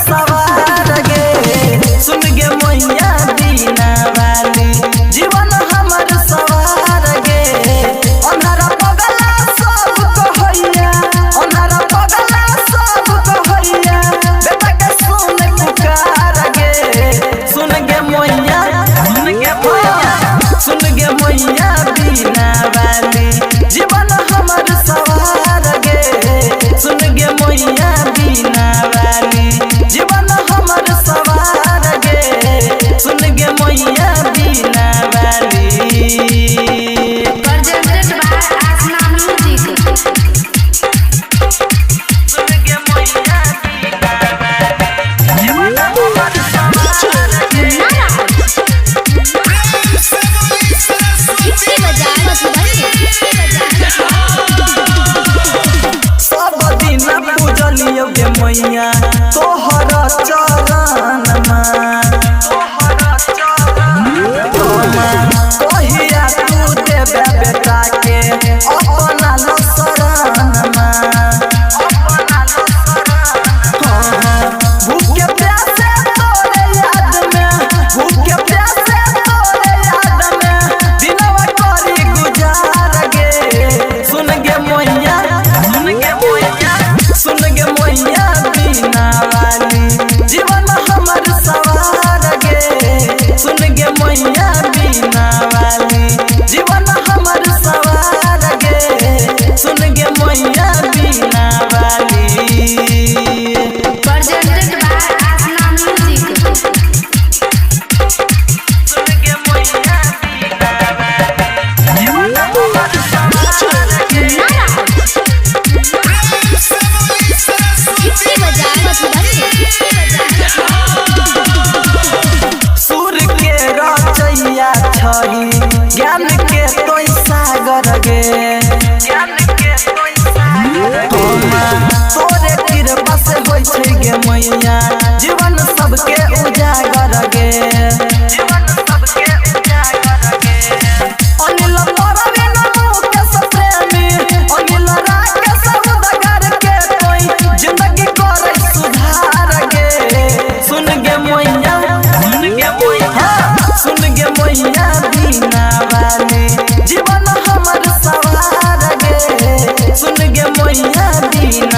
सवार गे सुन गे मैया बीना वाली जीवन हमर सवार गे अन्हारा पगला सब कहैया अन्हारा पगला सब कहैया बेटा के सुन पुकार गे सुन गे मैया सुन गे मैया बीना वाली जीवन हमर सवार गे सुन गे मैया बीना वाली जीवन हमर सवार गे सुन गे मैया बीना वाली presented by Asna Music सुन गे मैया बीना वाली जीवन हमर सवार गे सब दिन पूजलियो गे मैया तोहर चरण कहिया तू देबे बेटा के अपना शरण भूखे प्यासे तोरे याद में भूखे प्यासे तोरे याद में दिनवा करी गुजार गे सुन गे मैया सुन गे मैया बीना वाली जीवन हमर सवार गे सुन गे मैया बीना वाली जीवन हमर सवार गे सुन गे मैया बीना वाली presented by Asna Music सुन गे मैया बीना वाली जीवन हमर सवार गे सुर के रचैया छही ज्ञान के तोय सागर गे तोरे कृपा से होय छै गे मैया जीवन सबके उजागर गे अनिल परवीन मुकेश प्रेमी अनिल राकेश उदगर के तोय जिंदगी करे सुधार गे सुन गे मैया सुन गे मैया बीना वाली जीवन हमर सवार गे सुन गे मैया बीना